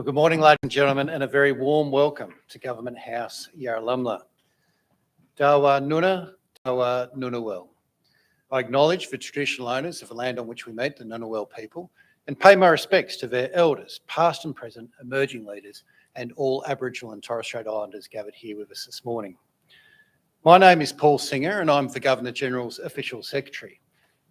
Well, good morning, ladies and gentlemen, and a very warm welcome to Government House, Yarralumla. Dawa Nuna, Dawa Nunawel. I acknowledge the traditional owners of the land on which we meet, the Ngunnawal people, and pay my respects to their elders, past and present, emerging leaders, and all Aboriginal and Torres Strait Islanders gathered here with us this morning. My name is Paul Singer, and I'm the Governor-General's Official Secretary.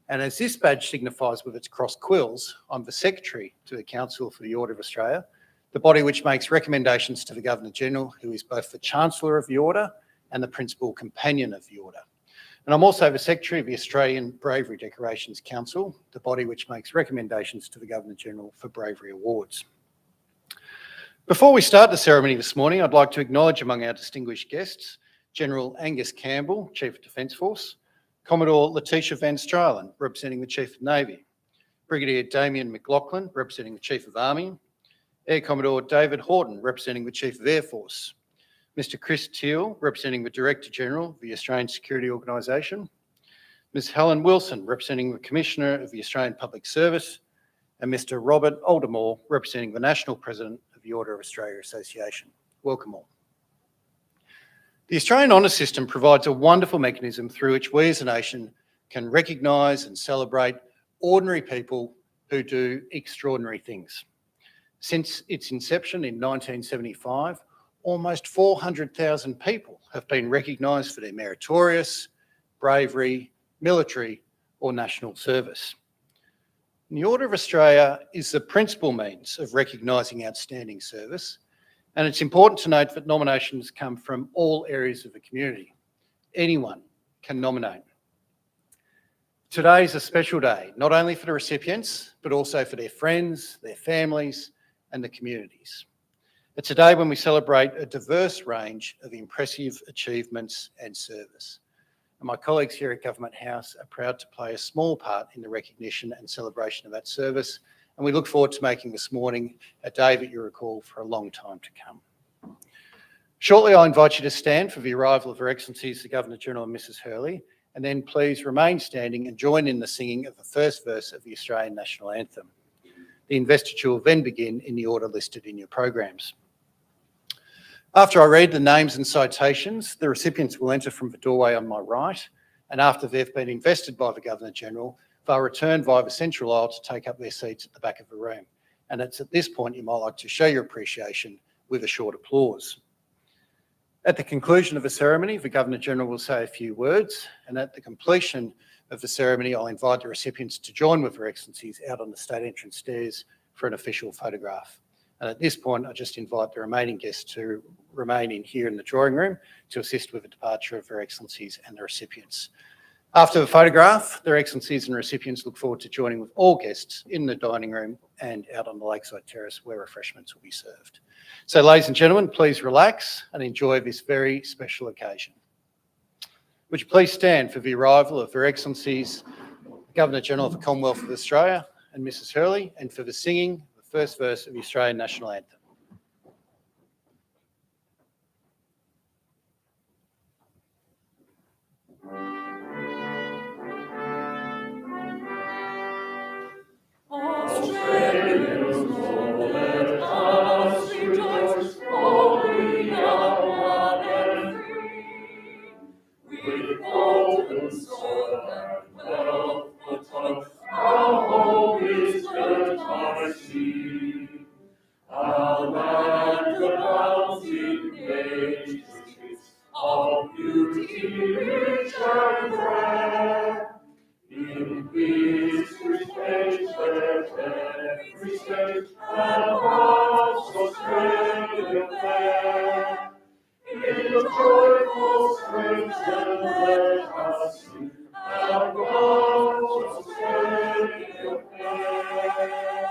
And as this badge signifies with its cross quills, I'm the Secretary to the Council for the Order of Australia, the body which makes recommendations to the Governor-General, who is both the Chancellor of the Order and the Principal Companion of the Order. And I'm also the Secretary of the Australian Bravery Decorations Council, the body which makes recommendations to the Governor-General for Bravery Awards. Before we start the ceremony this morning, I'd like to acknowledge among our distinguished guests, General Angus Campbell, Chief of Defence Force, Commodore Letitia Van Stralen, representing the Chief of Navy, Brigadier Damien McLaughlin, representing the Chief of Army, Air Commodore David Horton, representing the Chief of Air Force, Mr Chris Teal, representing the Director General of the Australian Security Organisation, Ms Helen Wilson, representing the Commissioner of the Australian Public Service, and Mr Robert Aldermore, representing the National President of the Order of Australia Association. Welcome all. The Australian Honours System provides a wonderful mechanism through which we as a nation can recognise and celebrate ordinary people who do extraordinary things. Since its inception in 1975, almost 400,000 people have been recognised for their meritorious, bravery, military or national service. And the Order of Australia is the principal means of recognising outstanding service, and it's important to note that nominations come from all areas of the community. Anyone can nominate. Today is a special day, not only for the recipients, but also for their friends, their families, and the communities. It's a day when we celebrate a diverse range of impressive achievements and service. And my colleagues here at Government House are proud to play a small part in the recognition and celebration of that service, and we look forward to making this morning a day that you recall for a long time to come. Shortly, I invite you to stand for the arrival of Her Excellencies the Governor-General and Mrs Hurley, and then please remain standing and join in the singing of the first verse of the Australian National Anthem. The investiture will then begin in the order listed in your programs. After I read the names and citations, the recipients will enter from the doorway on my right, and after they've been invested by the Governor-General, they'll return via the central aisle to take up their seats at the back of the room. And it's at this point you might like to show your appreciation with a short applause. At the conclusion of the ceremony, the Governor-General will say a few words, and at the completion of the ceremony, I'll invite the recipients to join with Her Excellencies out on the state entrance stairs for an official photograph. And at this point, I just invite the remaining guests to remain in here in the drawing room to assist with the departure of Her Excellencies and the recipients. After the photograph, Their Excellencies and recipients look forward to joining with all guests in the dining room and out on the lakeside terrace where refreshments will be served. So, ladies and gentlemen, please relax and enjoy this very special occasion. Would you please stand for the arrival of Her Excellencies, the Governor-General of the Commonwealth of Australia and Mrs Hurley, and for the singing of the first verse of the Australian National Anthem. Australians, oh, let us rejoice, for we are one and free. With golden sword and wealth for tongue, our home is girt by sea. Our land abounds in nature's gifts of beauty rich and rare. In this respect, let every state advance Australia fair. In joyful strains, then let us sing, advance Australia fair.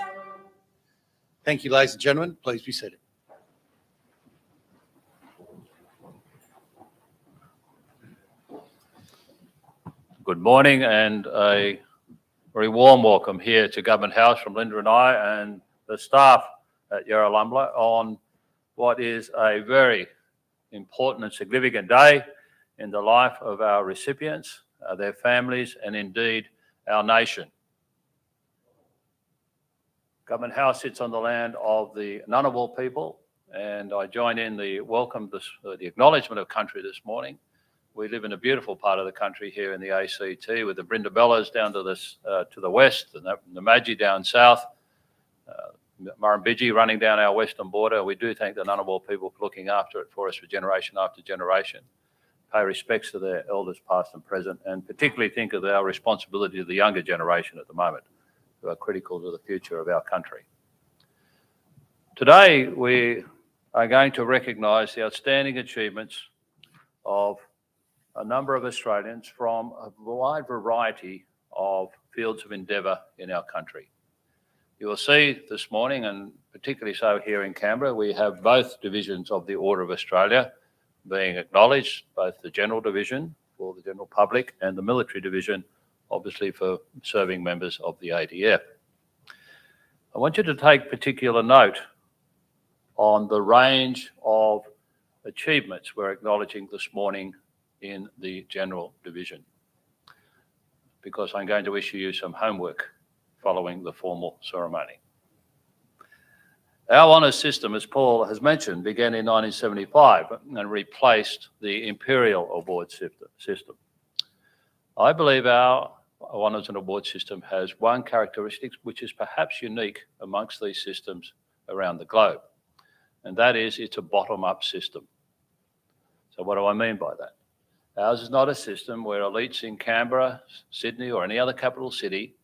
Thank you, ladies and gentlemen. Please be seated. Good morning and a very warm welcome here to Government House from Linda and I and the staff at Yarralumla on what is a very important and significant day in the life of our recipients, their families and indeed our nation. Government House sits on the land of the Ngunnawal people, and I join in the the acknowledgement of country this morning. We live in a beautiful part of the country here in the ACT, with the Brindabellas down to the west, and the Namadgi down south, Murrumbidgee running down our western border. We do thank the Ngunnawal people for looking after it for us for generation after generation. Pay respects to their elders past and present, and particularly think of our responsibility to the younger generation at the moment, who are critical to the future of our country. Today, we are going to recognise the outstanding achievements of a number of Australians from a wide variety of fields of endeavour in our country. You will see this morning, and particularly so here in Canberra, we have both divisions of the Order of Australia being acknowledged, both the General Division for the general public and the Military Division, obviously for serving members of the ADF. I want you to take particular note on the range of achievements we're acknowledging this morning in the General Division, because I'm going to issue you some homework following the formal ceremony. Our honours system, as Paul has mentioned, began in 1975 and replaced the Imperial Award system. I believe our honours and award system has one characteristic which is perhaps unique amongst these systems around the globe, and that is it's a bottom-up system. So what do I mean by that? Ours is not a system where elites in Canberra, Sydney or any other capital city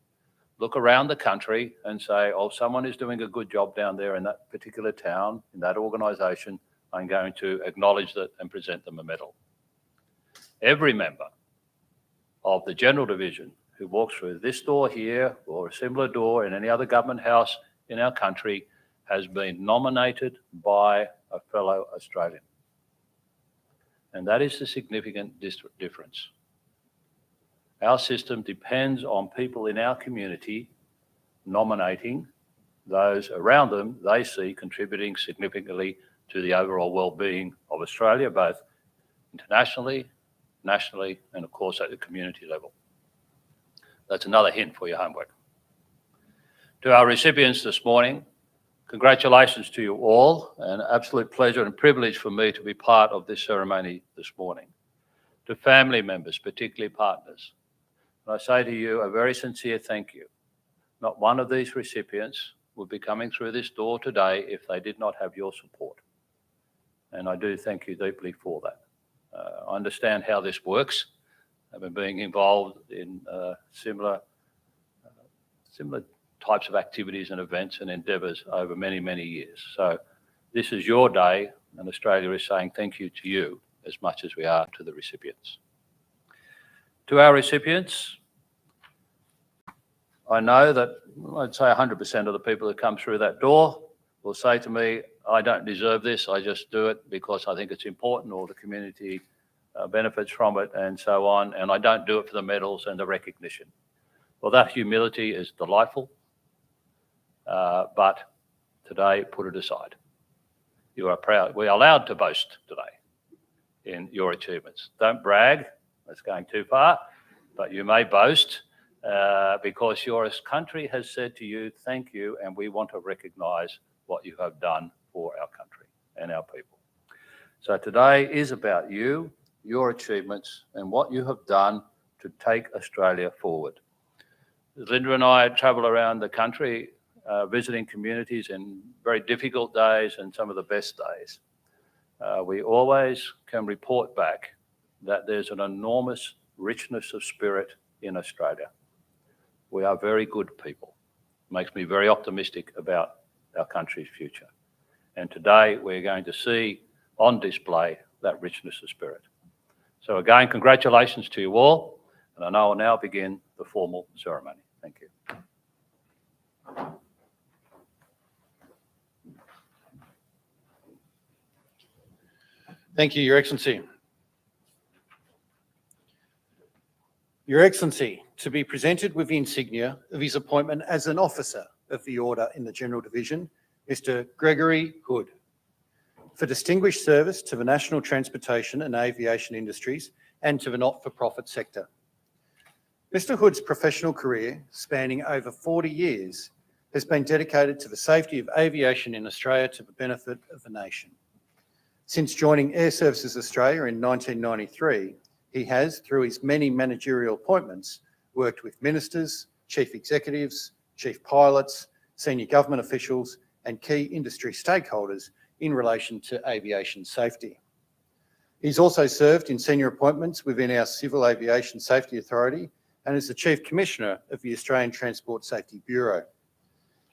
look around the country and say, oh, someone is doing a good job down there in that particular town, in that organisation, I'm going to acknowledge that and present them a medal. Every member of the General Division who walks through this door here or a similar door in any other government house in our country has been nominated by a fellow Australian. And that is the significant difference. Our system depends on people in our community nominating those around them they see contributing significantly to the overall well-being of Australia, both internationally, nationally, and of course at the community level. That's another hint for your homework. To our recipients this morning, congratulations to you all, and absolute pleasure and privilege for me to be part of this ceremony this morning. To family members, particularly partners, and I say to you a very sincere thank you. Not one of these recipients would be coming through this door today if they did not have your support. And I do thank you deeply for that. I understand how this works. I've been being involved in similar types of activities and events and endeavours over many, many years. So this is your day, and Australia is saying thank you to you as much as we are to the recipients. To our recipients, I know that I'd say 100% of the people that come through that door will say to me, I don't deserve this, I just do it because I think it's important or the community benefits from it and so on, and I don't do it for the medals and the recognition. Well, that humility is delightful, but today, put it aside. You are proud. We're allowed to boast today in your achievements. Don't brag, that's going too far, but you may boast because your country has said to you, thank you, and we want to recognise what you have done for our country and our people. So today is about you, your achievements, and what you have done to take Australia forward. Linda and I travel around the country visiting communities in very difficult days and some of the best days. We always can report back that there's an enormous richness of spirit in Australia. We are very good people. It makes me very optimistic about our country's future. And today we're going to see on display that richness of spirit. So again, congratulations to you all, and I know I'll now begin the formal ceremony. Thank you. Thank you, Your Excellency. Your Excellency, to be presented with the insignia of his appointment as an officer of the Order in the General Division, Mr. Gregory Hood, for distinguished service to the national transportation and aviation industries and to the not-for-profit sector. Mr. Hood's professional career, spanning over 40 years, has been dedicated to the safety of aviation in Australia to the benefit of the nation. Since joining Air Services Australia in 1993, he has, through his many managerial appointments, worked with ministers, chief executives, chief pilots, senior government officials, and key industry stakeholders in relation to aviation safety. He's also served in senior appointments within our Civil Aviation Safety Authority and is the Chief Commissioner of the Australian Transport Safety Bureau.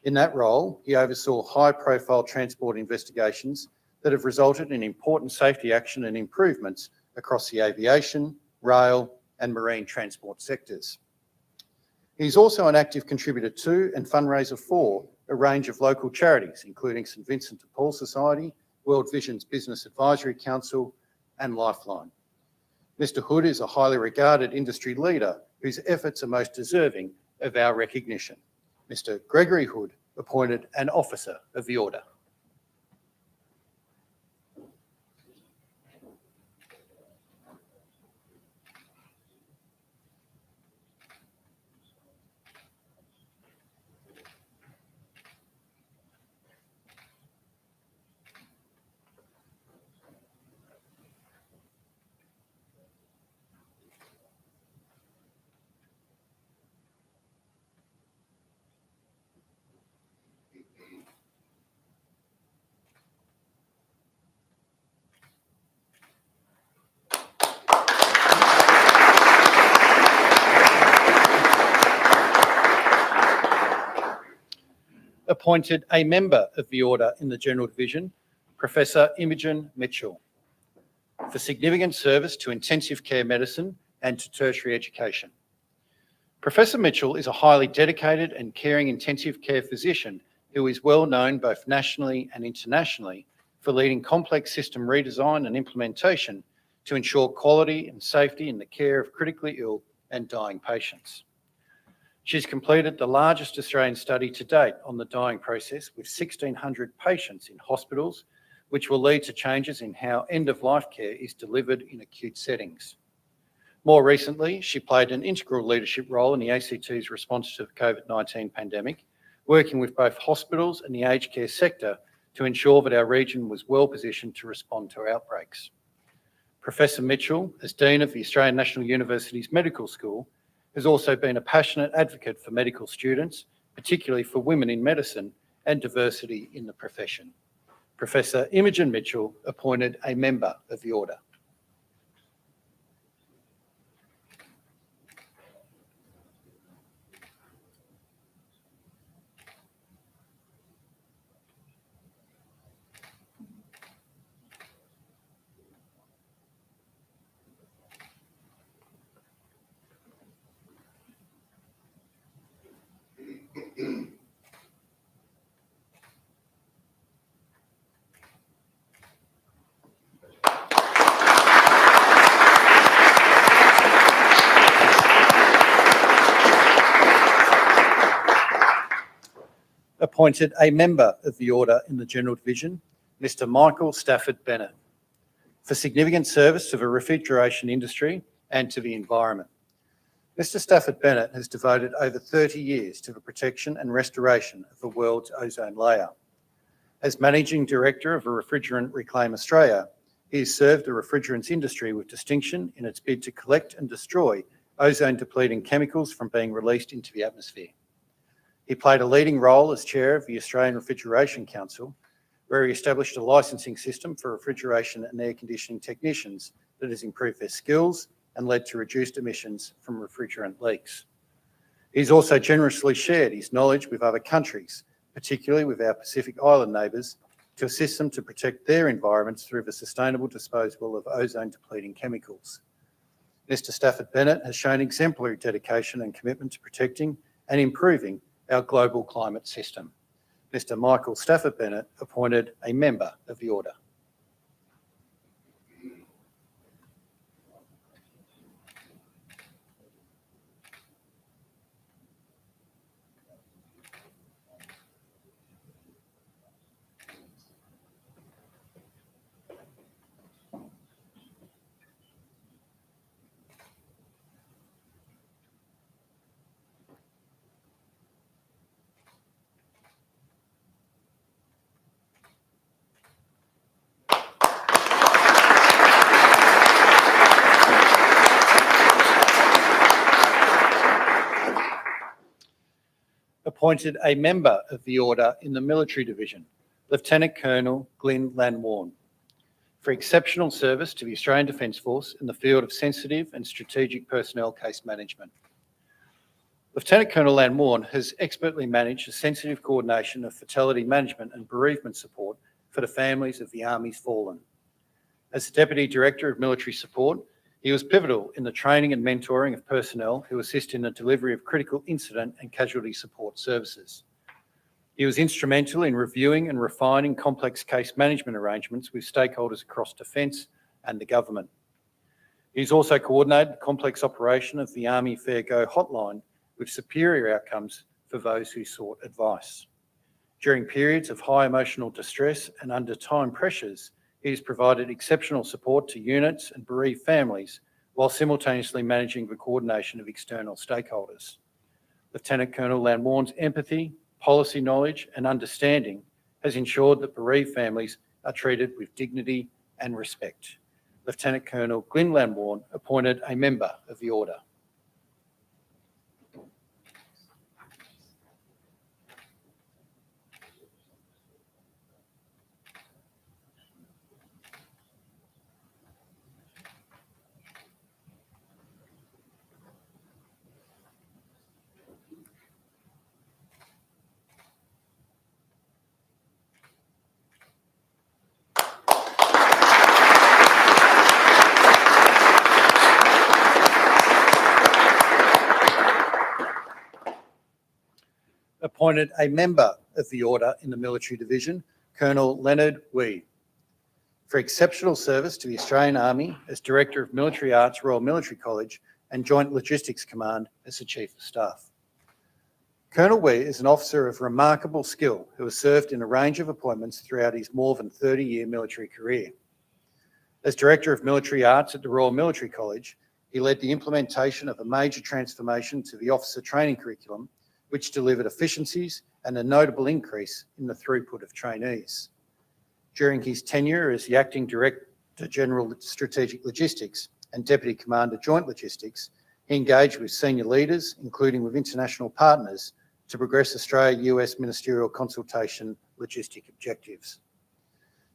In that role, he oversaw high-profile transport investigations that have resulted in important safety action and improvements across the aviation, rail, and marine transport sectors. He's also an active contributor to and fundraiser for a range of local charities, including St Vincent de Paul Society, World Vision's Business Advisory Council, and Lifeline. Mr. Hood is a highly regarded industry leader whose efforts are most deserving of our recognition. Mr. Gregory Hood, appointed an Officer of the Order. Appointed a member of the Order in the General Division, Professor Imogen Mitchell, for significant service to intensive care medicine and to tertiary education. Professor Mitchell is a highly dedicated and caring intensive care physician who is well known both nationally and internationally for leading complex system redesign and implementation to ensure quality and safety in the care of critically ill and dying patients. She's completed the largest Australian study to date on the dying process with 1,600 patients in hospitals, which will lead to changes in how end-of-life care is delivered in acute settings. More recently, she played an integral leadership role in the ACT's response to the COVID-19 pandemic, working with both hospitals and the aged care sector to ensure that our region was well positioned to respond to outbreaks. Professor Mitchell, as Dean of the Australian National University's Medical School, has also been a passionate advocate for medical students, particularly for women in medicine and diversity in the profession. Professor Imogen Mitchell, appointed a member of the Order. Appointed a member of the Order in the General Division, Mr. Michael Stafford Bennett, for significant service to the refrigeration industry and to the environment. Mr. Stafford Bennett has devoted over 30 years to the protection and restoration of the world's ozone layer. As Managing Director of the Refrigerant Reclaim Australia, he has served the refrigerants industry with distinction in its bid to collect and destroy ozone-depleting chemicals from being released into the atmosphere. He played a leading role as Chair of the Australian Refrigeration Council, where he established a licensing system for refrigeration and air conditioning technicians that has improved their skills and led to reduced emissions from refrigerant leaks. He's also generously shared his knowledge with other countries, particularly with our Pacific Island neighbours, to assist them to protect their environments through the sustainable disposal of ozone-depleting chemicals. Mr. Stafford Bennett has shown exemplary dedication and commitment to protecting and improving our global climate system. Mr. Michael Stafford Bennett, appointed a member of the Order. appointed a member of the Order in the Military Division, Lieutenant Colonel Glyn Lanwarne, for exceptional service to the Australian Defence Force in the field of sensitive and strategic personnel case management. Lieutenant Colonel Lanwarne has expertly managed the sensitive coordination of fatality management and bereavement support for the families of the Army's fallen. As the Deputy Director of Military Support, he was pivotal in the training and mentoring of personnel who assist in the delivery of critical incident and casualty support services. He was instrumental in reviewing and refining complex case management arrangements with stakeholders across Defence and the government. He's also coordinated the complex operation of the Army Fair Go hotline with superior outcomes for those who sought advice. During periods of high emotional distress and under time pressures, he has provided exceptional support to units and bereaved families while simultaneously managing the coordination of external stakeholders. Lieutenant Colonel Lanwarne's empathy, policy knowledge and understanding has ensured that bereaved families are treated with dignity and respect. Lieutenant Colonel Glyn Lanwarne appointed a member of the Order. Appointed a member of the Order in the Military Division, Colonel Leonard Wee, for exceptional service to the Australian Army as Director of Military Arts, Royal Military College and Joint Logistics Command as the Chief of Staff. Colonel Wee is an officer of remarkable skill who has served in a range of appointments throughout his more than 30-year military career. As Director of Military Arts at the Royal Military College, he led the implementation of a major transformation to the officer training curriculum, which delivered efficiencies and a notable increase in the throughput of trainees. During his tenure as the Acting Director General Strategic Logistics and Deputy Commander Joint Logistics, he engaged with senior leaders, including with international partners, to progress Australia-US ministerial consultation logistic objectives.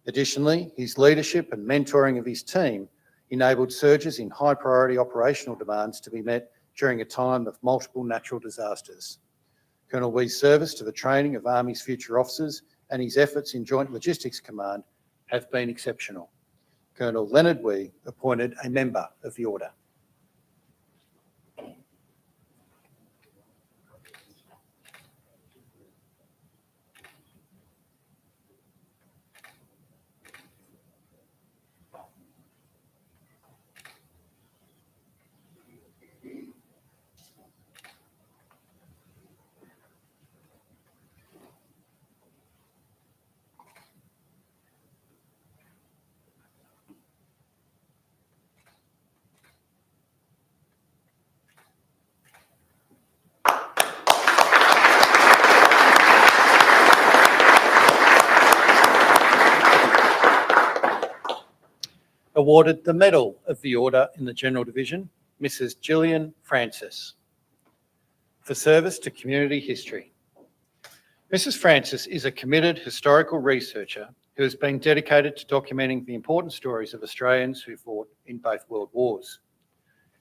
Additionally, his leadership and mentoring of his team enabled surges in high priority operational demands to be met during a time of multiple natural disasters. Colonel Wee's service to the training of Army's future officers and his efforts in Joint Logistics Command have been exceptional. Colonel Leonard Wee appointed a member of the Order. Awarded the Medal of the Order in the General Division, Mrs. Jillian Francis, for service to community history. Mrs. Francis is a committed historical researcher who has been dedicated to documenting the important stories of Australians who fought in both World Wars.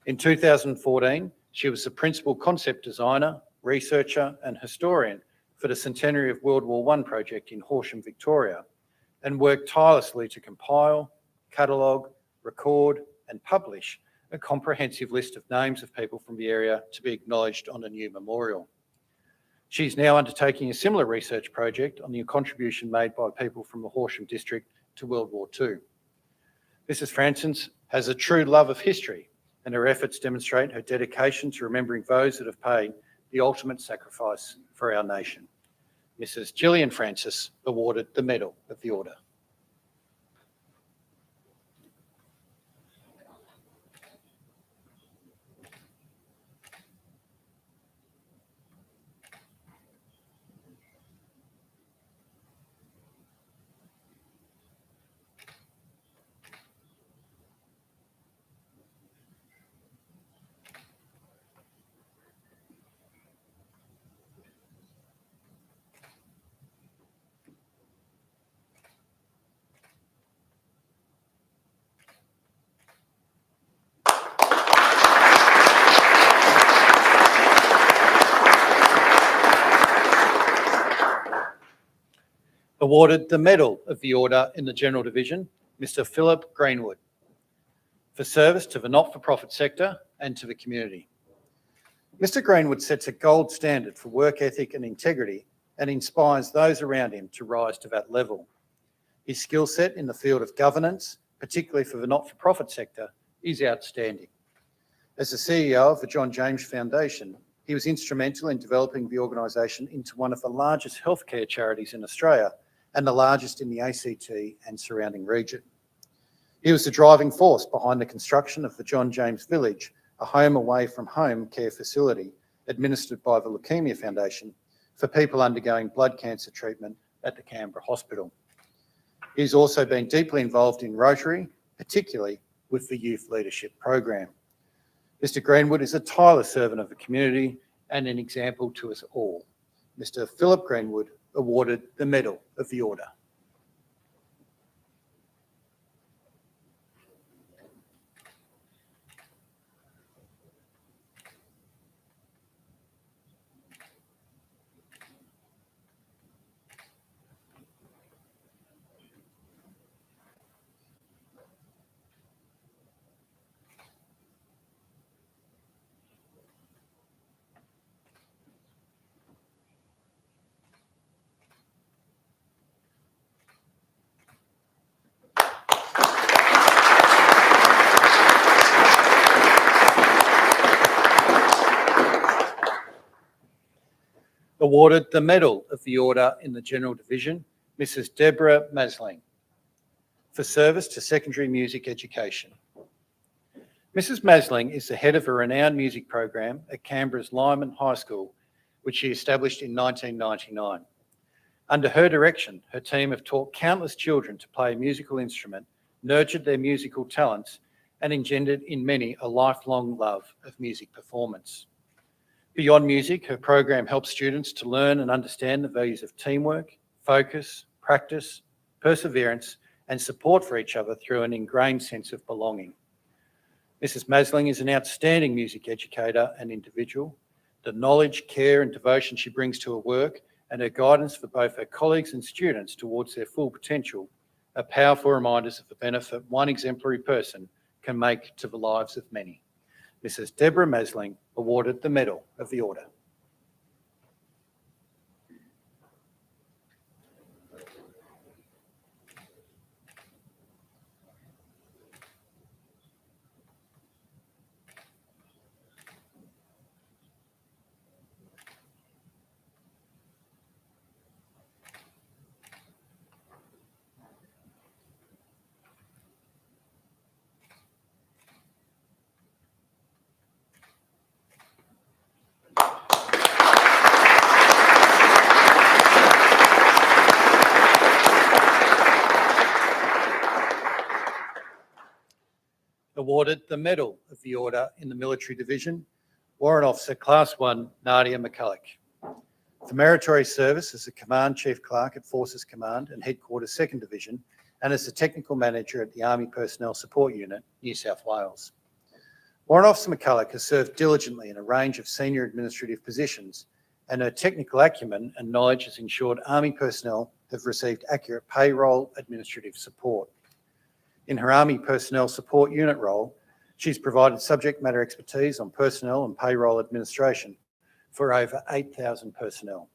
In 2014, she was the principal concept designer, researcher and historian for the Centenary of World War I project in Horsham, Victoria, and worked tirelessly to compile, catalogue, record and publish a comprehensive list of names of people from the area to be acknowledged on a new memorial. She's now undertaking a similar research project on the contribution made by people from the Horsham district to World War II. Mrs. Francis has a true love of history, and her efforts demonstrate her dedication to remembering those that have paid the ultimate sacrifice for our nation. Mrs. Jillian Francis awarded the Medal of the Order. Awarded the Medal of the Order in the General Division, Mr. Philip Greenwood, for service to the not-for-profit sector and to the community. Mr. Greenwood sets a gold standard for work ethic and integrity and inspires those around him to rise to that level. His skill set in the field of governance, particularly for the not-for-profit sector, is outstanding. As the CEO of the John James Foundation, he was instrumental in developing the organisation into one of the largest healthcare charities in Australia and the largest in the ACT and surrounding region. He was the driving force behind the construction of the John James Village, a home away from home care facility administered by the Leukaemia Foundation for people undergoing blood cancer treatment at the Canberra Hospital. He's also been deeply involved in Rotary, particularly with the Youth Leadership Program. Mr. Greenwood is a tireless servant of the community and an example to us all. Mr. Philip Greenwood awarded the Medal of the Order. Awarded the Medal of the Order in the General Division, Mrs. Deborah Masling, for service to secondary music education. Mrs. Masling is the head of a renowned music program at Canberra's Lyman High School, which she established in 1999. Under her direction, her team have taught countless children to play a musical instrument, nurtured their musical talents, and engendered in many a lifelong love of music performance. Beyond music, her program helps students to learn and understand the values of teamwork, focus, practice, perseverance, and support for each other through an ingrained sense of belonging. Mrs. Masling is an outstanding music educator and individual. The knowledge, care, and devotion she brings to her work and her guidance for both her colleagues and students towards their full potential are powerful reminders of the benefit one exemplary person can make to the lives of many. Mrs. Deborah Masling awarded the Medal of the Order. Awarded the Medal of the Order in the Military Division, Warrant Officer Class 1, Nadia McCulloch, for meritorious service as the Command Chief Clerk at Forces Command and Headquarters 2nd Division and as the Technical Manager at the Army Personnel Support Unit, New South Wales. Warrant Officer McCulloch has served diligently in a range of senior administrative positions, and her technical acumen and knowledge has ensured Army personnel have received accurate payroll administrative support. In her Army Personnel Support Unit role, she's provided subject matter expertise on personnel and payroll administration for over 8,000 personnel.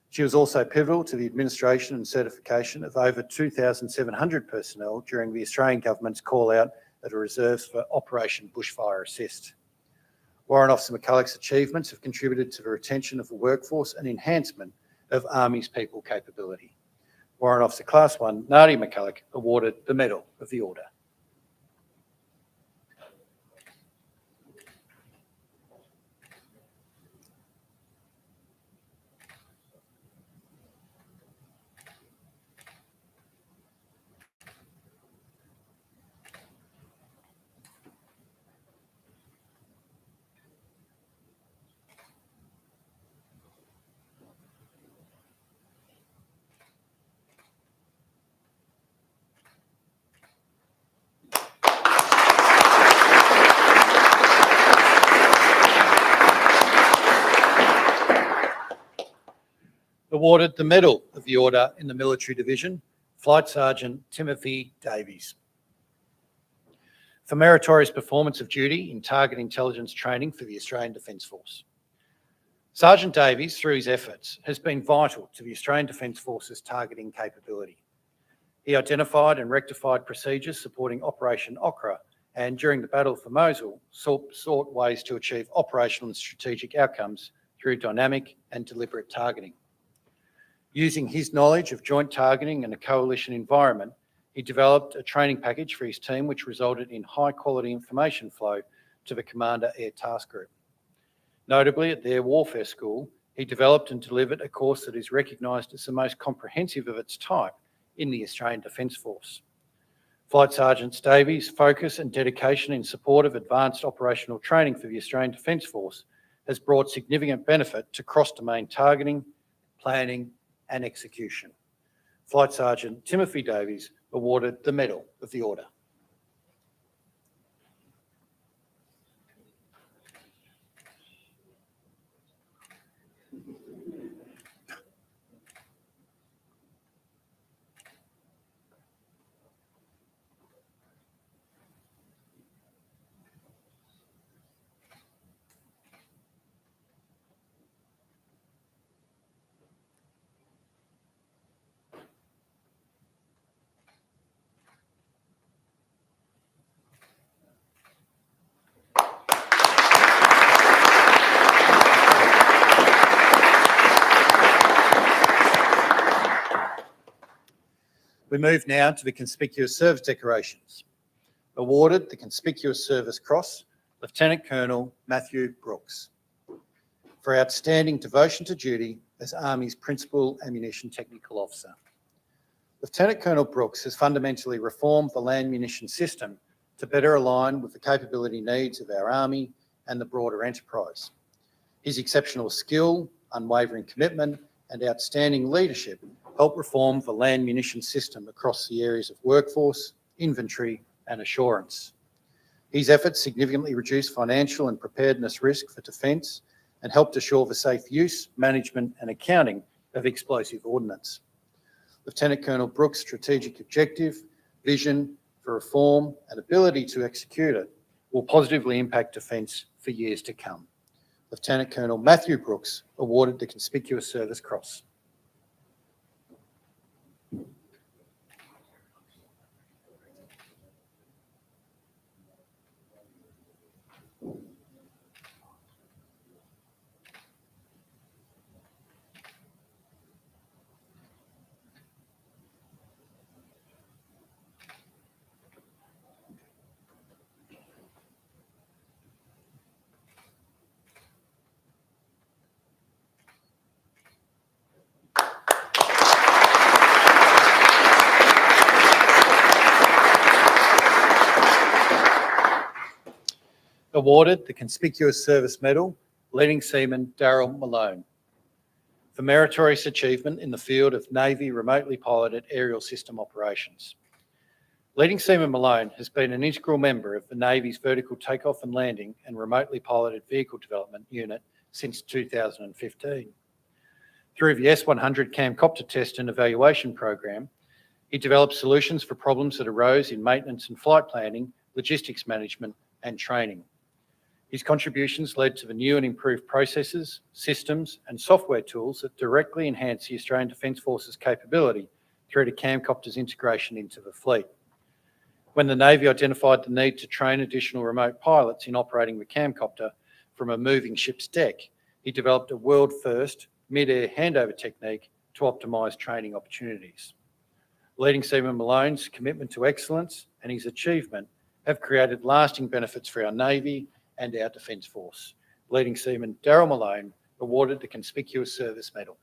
She was also pivotal to the administration and certification of over 2,700 personnel during the Australian Government's call-out of the reserves for Operation Bushfire Assist. Warrant Officer McCulloch's achievements have contributed to the retention of the workforce and enhancement of Army's people capability. Warrant Officer Class 1, Nadia McCulloch, awarded the Medal of the Order. awarded the Medal of the Order in the Military Division, Flight Sergeant Timothy Davies. For meritorious performance of duty in target intelligence training for the Australian Defence Force. Sergeant Davies, through his efforts, has been vital to the Australian Defence Force's targeting capability. He identified and rectified procedures supporting Operation Okra and, during the Battle for Mosul, sought ways to achieve operational and strategic outcomes through dynamic and deliberate targeting. Using his knowledge of joint targeting and a coalition environment, he developed a training package for his team which resulted in high-quality information flow to the Commander Air Task Group. Notably, at the Air Warfare School, he developed and delivered a course that is recognised as the most comprehensive of its type in the Australian Defence Force. Flight Sergeants Davies' focus and dedication in support of advanced operational training for the Australian Defence Force has brought significant benefit to cross-domain targeting, planning and execution. Flight Sergeant Timothy Davies awarded the Medal of the Order. We move now to the Conspicuous Service Decorations. Awarded the Conspicuous Service Cross, Lieutenant Colonel Matthew Brooks, for outstanding devotion to duty as Army's Principal Ammunition Technical Officer. Lieutenant Colonel Brooks has fundamentally reformed the land munition system to better align with the capability needs of our Army and the broader enterprise. His exceptional skill, unwavering commitment and outstanding leadership help reform the land munition system across the areas of workforce, inventory and assurance. These efforts significantly reduce financial and preparedness risk for defence and helped assure the safe use, management and accounting of explosive ordnance. Lieutenant Colonel Brooks' strategic objective, vision for reform and ability to execute it will positively impact defence for years to come. Lieutenant Colonel Matthew Brooks awarded the Conspicuous Service Cross. Awarded the Conspicuous Service Medal, Leading Seaman Daryl Malone, for meritorious achievement in the field of Navy remotely piloted aerial system operations. Leading Seaman Malone has been an integral member of the Navy's Vertical Takeoff and Landing and Remotely Piloted Vehicle Development Unit since 2015. Through the S100 Camcopter Test and Evaluation Program, he developed solutions for problems that arose in maintenance and flight planning, logistics management and training. His contributions led to the new and improved processes, systems and software tools that directly enhance the Australian Defence Force's capability through to Camcopter's integration into the fleet. When the Navy identified the need to train additional remote pilots in operating the Camcopter from a moving ship's deck, he developed a world-first mid-air handover technique to optimise training opportunities. Leading Seaman Malone's commitment to excellence and his achievement have created lasting benefits for our Navy and our Defence Force. Leading Seaman Daryl Malone awarded the Conspicuous Service Medal.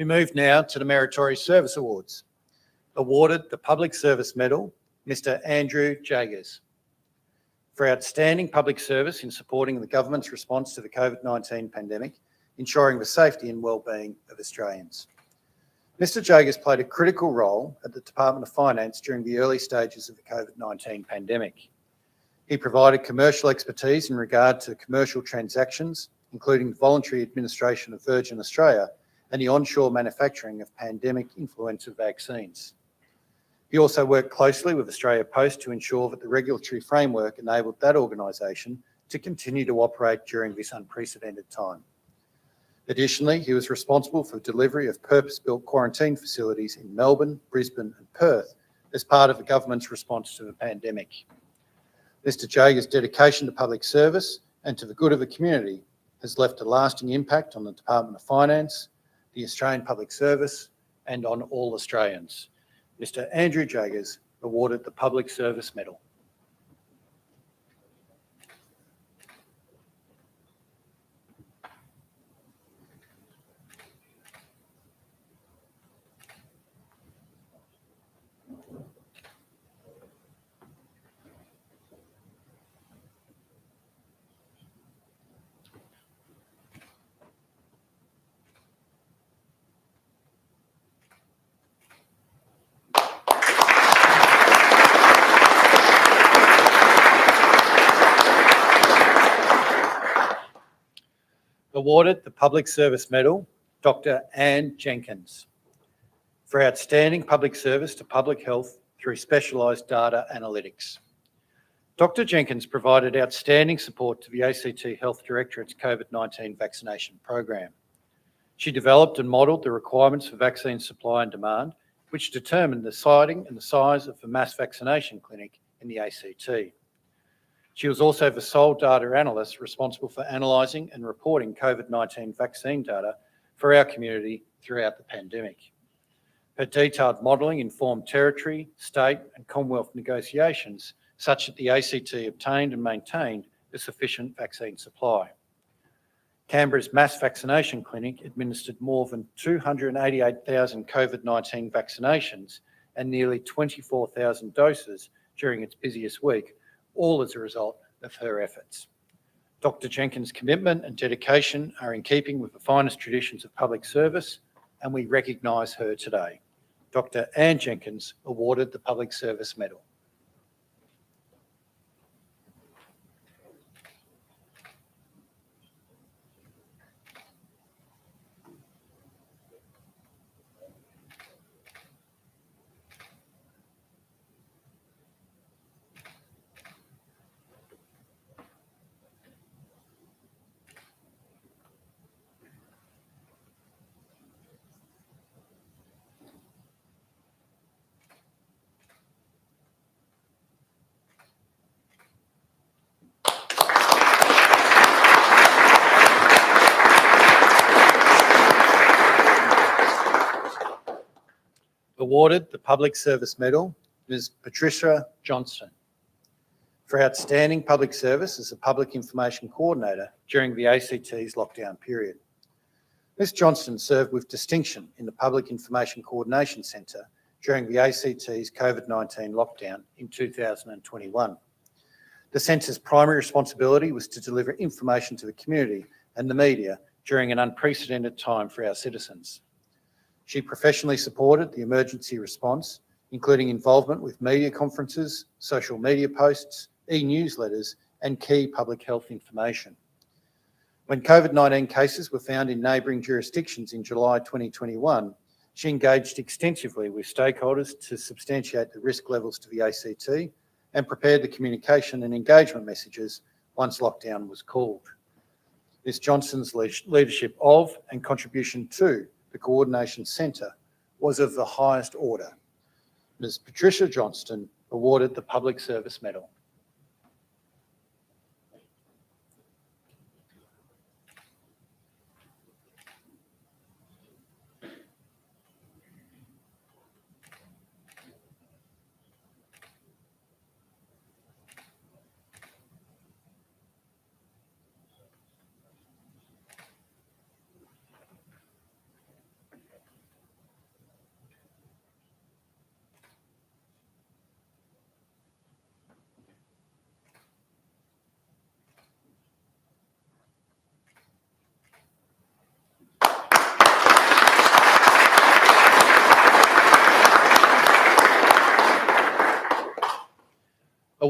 We move now to the Meritorious Service Awards. Awarded the Public Service Medal, Mr. Andrew Jaggers, for outstanding public service in supporting the government's response to the COVID-19 pandemic, ensuring the safety and well-being of Australians. Mr. Jaggers played a critical role at the Department of Finance during the early stages of the COVID-19 pandemic. He provided commercial expertise in regard to commercial transactions, including the voluntary administration of Virgin Australia and the onshore manufacturing of pandemic influenza vaccines. He also worked closely with Australia Post to ensure that the regulatory framework enabled that organisation to continue to operate during this unprecedented time. Additionally, he was responsible for the delivery of purpose-built quarantine facilities in Melbourne, Brisbane and Perth as part of the government's response to the pandemic. Mr. Jaggers' dedication to public service and to the good of the community has left a lasting impact on the Department of Finance, the Australian Public Service and on all Australians. Mr. Andrew Jaggers, awarded the Public Service Medal. Awarded the Public Service Medal, Dr. Ann Jenkins, for outstanding public service to public health through specialised data analytics. Dr. Jenkins provided outstanding support to the ACT Health Directorate's COVID-19 vaccination program. She developed and modelled the requirements for vaccine supply and demand, which determined the siting and the size of the mass vaccination clinic in the ACT. She was also the sole data analyst responsible for analysing and reporting COVID-19 vaccine data for our community throughout the pandemic. Her detailed modelling informed territory, state and Commonwealth negotiations such that the ACT obtained and maintained a sufficient vaccine supply. Canberra's mass vaccination clinic administered more than 288,000 COVID-19 vaccinations and nearly 24,000 doses during its busiest week, all as a result of her efforts. Dr. Jenkins' commitment and dedication are in keeping with the finest traditions of public service, and we recognise her today. Dr. Ann Jenkins, awarded the Public Service Medal. Awarded the Public Service Medal, Ms. Patricia Johnson, for outstanding public service as a Public Information Coordinator during the ACT's lockdown period. Ms. Johnson served with distinction in the Public Information Coordination Centre during the ACT's COVID-19 lockdown in 2021. The Centre's primary responsibility was to deliver information to the community and the media during an unprecedented time for our citizens. She professionally supported the emergency response, including involvement with media conferences, social media posts, e-newsletters, and key public health information. When COVID-19 cases were found in neighbouring jurisdictions in July 2021, she engaged extensively with stakeholders to substantiate the risk levels to the ACT and prepared the communication and engagement messages once lockdown was called. Ms. Johnson's leadership of and contribution to the Coordination Centre was of the highest order. Ms. Patricia Johnson, awarded the Public Service Medal.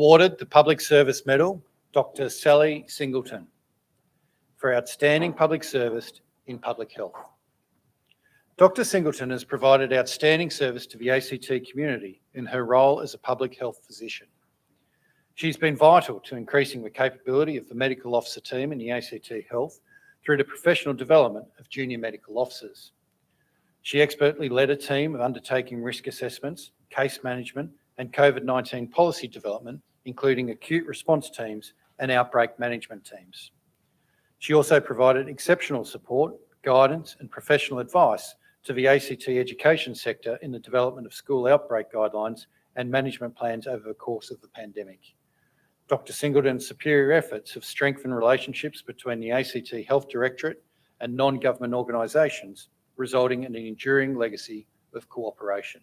Awarded the Public Service Medal, Dr. Sally Singleton, for outstanding public service in public health. Dr. Singleton has provided outstanding service to the ACT community in her role as a public health physician. She's been vital to increasing the capability of the medical officer team in the ACT Health through the professional development of junior medical officers. She expertly led a team of undertaking risk assessments, case management, and COVID-19 policy development, including acute response teams and outbreak management teams. She also provided exceptional support, guidance, and professional advice to the ACT education sector in the development of school outbreak guidelines and management plans over the course of the pandemic. Dr. Singleton's superior efforts have strengthened relationships between the ACT Health Directorate and non-government organisations, resulting in an enduring legacy of cooperation.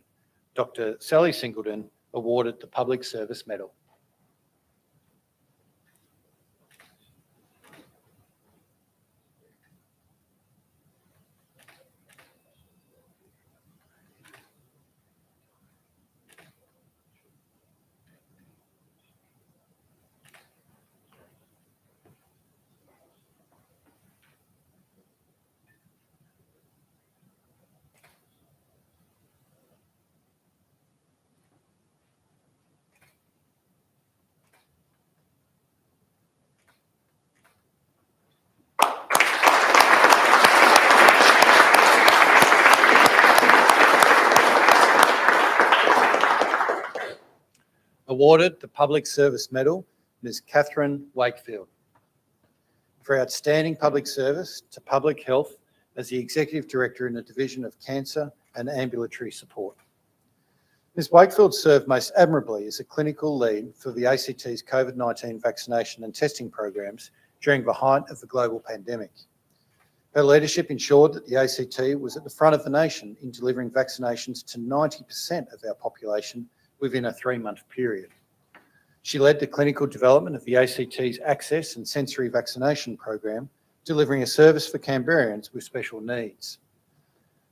Dr. Sally Singleton awarded the Public Service Medal. Awarded the Public Service Medal, Ms. Catherine Wakefield, for outstanding public service to public health as the Executive Director in the Division of Cancer and Ambulatory Support. Ms. Wakefield served most admirably as a clinical lead for the ACT's COVID-19 vaccination and testing programs during the height of the global pandemic. Her leadership ensured that the ACT was at the front of the nation in delivering vaccinations to 90% of our population within a 3-month period. She led the clinical development of the ACT's Access and Sensory Vaccination Program, delivering a service for Canberrans with special needs.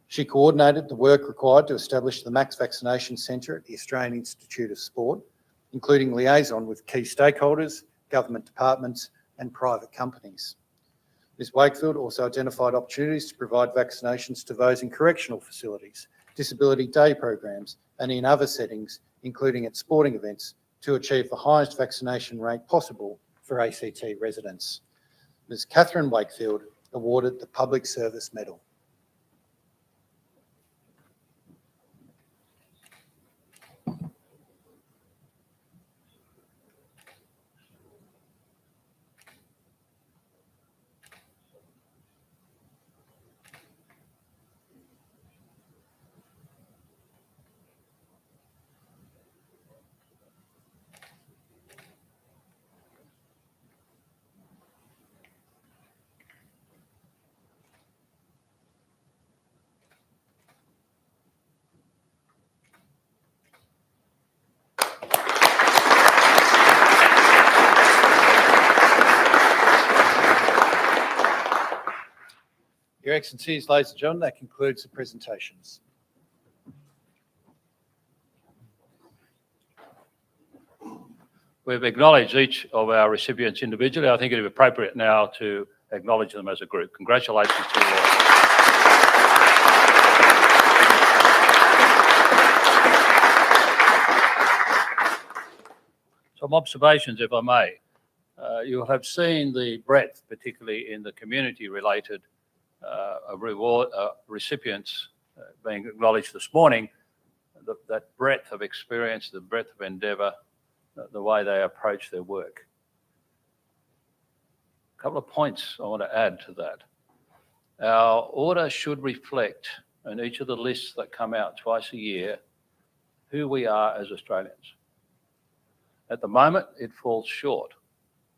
She coordinated the work required to establish the Max Vaccination Centre at the Australian Institute of Sport, including liaison with key stakeholders, government departments and private companies. Ms. Wakefield also identified opportunities to provide vaccinations to those in correctional facilities, disability day programs and in other settings, including at sporting events, to achieve the highest vaccination rate possible for ACT residents. Ms. Catherine Wakefield awarded the Public Service Medal. Your Excellencies, ladies and gentlemen, that concludes the presentations. We've acknowledged each of our recipients individually. I think it is appropriate now to acknowledge them as a group. Congratulations to you all. Some observations, if I may. You'll have seen the breadth, particularly in the community-related reward recipients being acknowledged this morning, that breadth of experience, the breadth of endeavour, the way they approach their work. A couple of points I want to add to that. Our order should reflect in each of the lists that come out twice a year who we are as Australians. At the moment, it falls short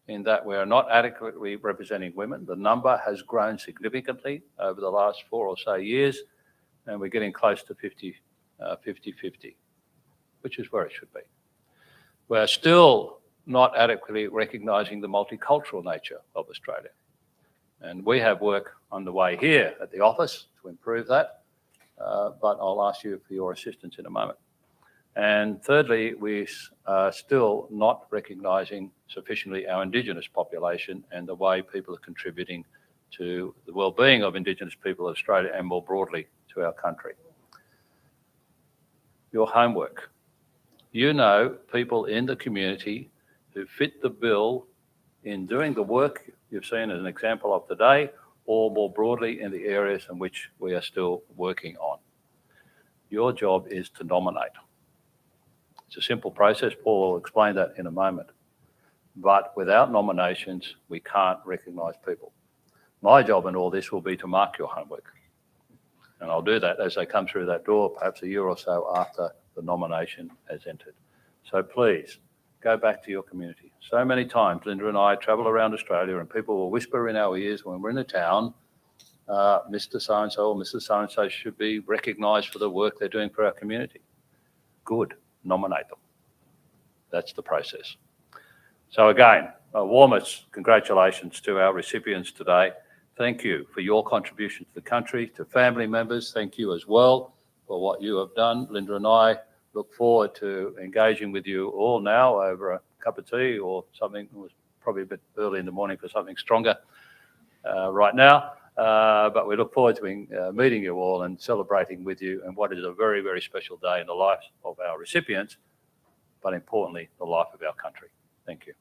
in that we are not adequately representing women. The number has grown significantly over the last 4 or so years, and we're getting close to 50-50, which is where it should be. We're still not adequately recognising the multicultural nature of Australia. And we have work underway here at the office to improve that, but I'll ask you for your assistance in a moment. And thirdly, we are still not recognising sufficiently our Indigenous population and the way people are contributing to the well-being of Indigenous people of Australia and more broadly to our country. Your homework. You know people in the community who fit the bill in doing the work you've seen as an example of today, or more broadly in the areas in which we are still working on. Your job is to nominate. It's a simple process. Paul will explain that in a moment. But without nominations, we can't recognise people. My job in all this will be to mark your homework. And I'll do that as they come through that door, perhaps a year or so after the nomination has entered. So please, go back to your community. So many times, Linda and I travel around Australia and people will whisper in our ears when we're in a town, Mr. So-and-so or Mrs. So-and-so should be recognised for the work they're doing for our community. Good, nominate them. That's the process. So again, warmest congratulations to our recipients today. Thank you for your contribution to the country, to family members. Thank you as well for what you have done. Linda and I look forward to engaging with you all now over a cup of tea or something. It was probably a bit early in the morning for something stronger right now. But we look forward to meeting you all and celebrating with you and what is a very, very special day in the lives of our recipients, but importantly, the life of our country. Thank you.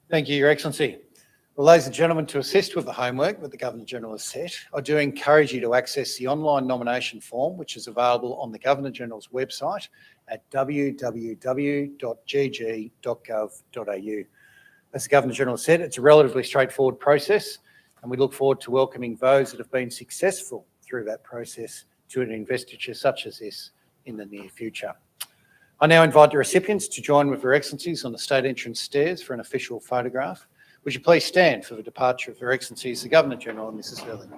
Thank you, Your Excellency. Well, ladies and gentlemen, to assist with the homework that the Governor-General has set, I do encourage you to access the online nomination form, which is available on the Governor-General's website at www.gg.gov.au. As the Governor-General said, it's a relatively straightforward process, and we look forward to welcoming those that have been successful through that process to an investiture such as this in the near future. I now invite the recipients to join with Her Excellencies on the state entrance stairs for an official photograph. Would you please stand for the departure of Her Excellencies the Governor-General and Mrs. Hurley.